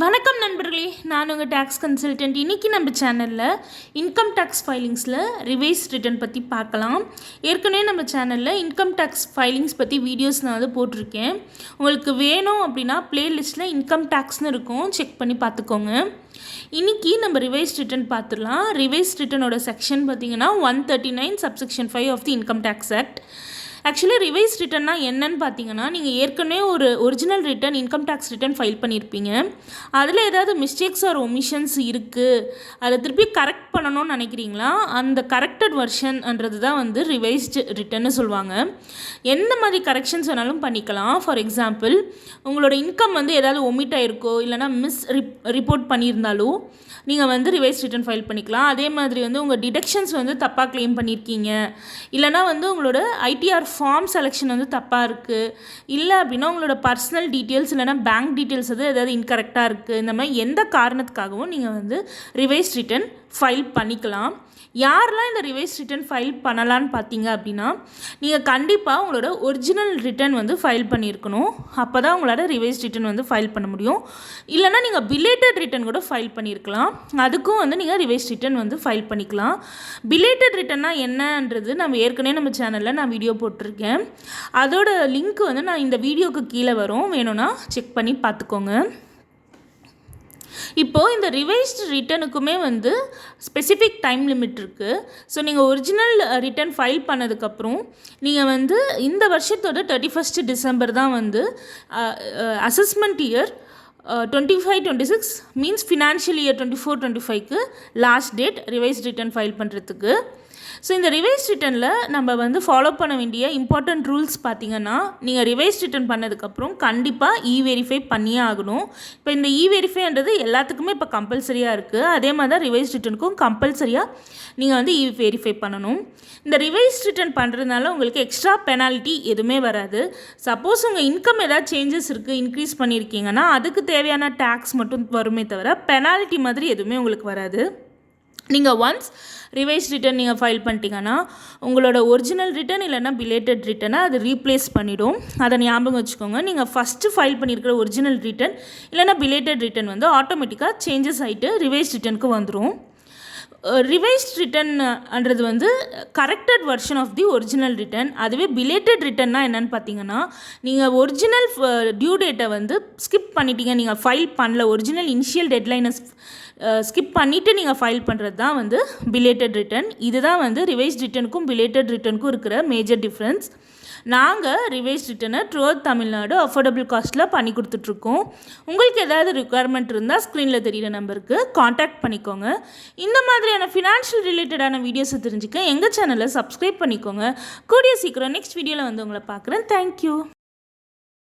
வணக்கம் நண்பர்களே, நான் உங்கள் டேக்ஸ் கன்சல்டன்ட். இன்றைக்கி நம்ம சேனலில் இன்கம் டேக்ஸ் ஃபைலிங்ஸில் ரிவைஸ் ரிட்டர்ன் பற்றி பார்க்கலாம். ஏற்கனவே நம்ம சேனலில் இன்கம் டேக்ஸ் ஃபைலிங்ஸ் பற்றி வீடியோஸ் நான் போட்டிருக்கேன். உங்களுக்கு வேணும் அப்படின்னா ப்ளேலிஸ்ட்டில் இன்கம் டேக்ஸ்னு இருக்கும், செக் பண்ணி பார்த்துக்கோங்க. இன்றைக்கி நம்ம ரிவைஸ் ரிட்டர்ன் பார்த்துடலாம். ரிவைஸ் ரிட்டர்னோட செக்ஷன் பார்த்திங்கன்னா 139 subsection 5 of the income tax act. Actually revise ரிட்டர்னா என்னன்னு பார்த்தீங்கன்னா, நீங்கள் ஏற்கனவே ஒரு original return income tax return file பண்ணியிருப்பீங்க. அதில் ஏதாவது மிஸ்டேக்ஸ் ஆர் ஒமிஷன்ஸ் இருக்குது, அதை திருப்பி கரெக்ட் பண்ணணும்னு நினைக்கிறீங்களா? அந்த கரெக்டட் வெர்ஷன்ன்றது தான் ரிவைஸ்டு ரிட்டர்ன்னு சொல்லுவாங்க. எந்த மாதிரி கரெக்ஷன்ஸ் வேணாலும் பண்ணிக்கலாம். ஃபார் எக்ஸாம்பிள், உங்களோட இன்கம் ஏதாவது ஒமிட் ஆகிருக்கோ இல்லைனா ரிப்போர்ட் பண்ணியிருந்தாலோ நீங்கள் ரிவைஸ் ரிட்டர்ன் ஃபைல் பண்ணிக்கலாம். அதே மாதிரி உங்கள் டிடக்ஷன்ஸ் தப்பாக க்ளைம் பண்ணியிருக்கீங்க, இல்லைனா உங்களோட ஐடிஆர் ஃபார்ம் செலெக்ஷன் தப்பாக இருக்குது, இல்லை அப்படின்னா உங்களோட பர்சனல் டீட்டெயில்ஸ் இல்லைனா பேங்க் டீட்டெயில்ஸ் ஏதாவது இன்கரெக்டாக இருக்குது, இந்த மாதிரி எந்த காரணத்துக்காகவும் நீங்கள் ரிவைஸ் ரிட்டர்ன் ஃபைல் பண்ணிக்கலாம். யாரெல்லாம் இந்த ரிவைஸ் ரிட்டர்ன் ஃபைல் பண்ணலான்னு பார்த்தீங்க அப்படின்னா, நீங்கள் கண்டிப்பாக உங்களோட ஒரிஜினல் ரிட்டர்ன் ஃபைல் பண்ணியிருக்கணும். அப்போ தான் உங்களால் ரிவைஸ் ரிட்டர்ன் ஃபைல் பண்ண முடியும். இல்லைனா நீங்கள் பிலேட்டட் ரிட்டர்ன் கூட ஃபைல் பண்ணியிருக்கலாம். அதுக்கும் நீங்கள் ரிவைஸ் ரிட்டர்ன் ஃபைல் பண்ணிக்கலாம். பிலேட்டட் ரிட்டர்னா என்னன்றது ஏற்கனவே நம்ம சேனலில் நான் வீடியோ போட்டிருக்கேன். அதோட லிங்க் நான் இந்த வீடியோக்கு கீழே வரும், வேணும்னா செக் பண்ணி பார்த்துக்கோங்க. இப்போது இந்த ரிவைஸ்டு ரிட்டனுக்குமே ஸ்பெசிஃபிக் டைம் லிமிட் இருக்குது. ஸோ நீங்கள் ஒரிஜினல் ரிட்டர்ன் ஃபைல் பண்ணதுக்கப்புறம் நீங்கள் இந்த வருஷத்தோட 31 டிசம்பர் தான் assessment year 25-26 means financial year 24-25க்கு last date revise return file பண்ணுறதுக்கு. ஸோ இந்த ரிவைஸ் ரிட்டர்னில் நம்ம ஃபாலோ பண்ண வேண்டிய இம்பார்ட்டண்ட் ரூல்ஸ் பார்த்திங்கன்னா, நீங்கள் ரிவைஸ் ரிட்டர்ன் பண்ணதுக்கப்புறம் கண்டிப்பாக வெரிஃபை பண்ணியே ஆகணும். இப்போ இந்த வெரிஃபைன்றது எல்லாத்துக்குமே இப்போ கம்பல்சரியாக இருக்குது. அதே மாதிரி தான் ரிவைஸ் ரிட்டர்னுக்கும் கம்பல்சரியாக நீங்கள் வெரிஃபை பண்ணணும். இந்த ரிவைஸ் ரிட்டர்ன் பண்ணுறதுனால உங்களுக்கு எக்ஸ்ட்ரா பெனால்ட்டி எதுவுமே வராது. சப்போஸ் உங்கள் இன்கம் ஏதாவது சேஞ்சஸ் இருக்குது, இன்க்ரீஸ் பண்ணியிருக்கீங்கன்னா அதுக்கு தேவையான டேக்ஸ் மட்டும் வருமே தவிர பெனால்ட்டி மாதிரி எதுவுமே உங்களுக்கு வராது. நீங்கள் ஒன்ஸ் ரிவைஸ் ரிட்டர்ன் நீங்கள் ஃபைல் பண்ணிட்டீங்கன்னா உங்களோட ஒரிஜினல் ரிட்டர்ன் இல்லைனா பிலேட்டட் ரிட்டனை அது ரீப்ளேஸ் பண்ணிவிடும். அதை ஞாபகம் வச்சுக்கோங்க. நீங்கள் ஃபஸ்ட்டு ஃபைல் பண்ணியிருக்கிற ஒரிஜினல் ரிட்டர்ன் இல்லைனா பிலேட்டட் ரிட்டர்ன் ஆட்டோமேட்டிக்காக சேஞ்சஸ் ஆகிட்டு ரிவைஸ் ரிட்டனுக்கு வந்துடும். ரிவைஸ்ட் ரிட்டர்ன்ன்றது corrected version of the original return. அதுவே பிலேட்டட் ரிட்டர்னா என்னென்னு பார்த்தீங்கன்னா, நீங்கள் ஒரிஜினல் டியூ டேட்டை ஸ்கிப் பண்ணிட்டீங்க, நீங்கள் ஃபைல் பண்ணல, ஒரிஜினல் இனிஷியல் டெட்லைனை ஸ்கிப் பண்ணிவிட்டு நீங்கள் ஃபைல் பண்ணுறது தான் பிலேட்டட் ரிட்டர்ன். இதுதான் ரிவைஸ்ட் ரிட்டனுக்கும் பிலேட்டட் ரிட்டனுக்கும் இருக்கிற மேஜர் டிஃப்ரென்ஸ். நாங்கள் ரிவைஸ் ரிட்டனை த்ரூஅவுட் தமிழ்நாடு அஃபோர்டபுள் காஸ்ட்டில் பண்ணி கொடுத்துட்ருக்கோம். உங்களுக்கு ஏதாவது ரிக்குவயர்மெண்ட் இருந்தால் ஸ்க்ரீனில் தெரிகிற நம்பருக்கு காண்டாக்ட் பண்ணிக்கோங்க. இந்த மாதிரியான ஃபினான்ஷியல் ரிலேட்டடான வீடியோஸை தெரிஞ்சுக்க எங்கள் சேனலை சப்ஸ்கிரைப் பண்ணிக்கோங்க. கூடிய சீக்கிரம் நெக்ஸ்ட் வீடியோவில் உங்களை பார்க்குறேன். தேங்க்யூ.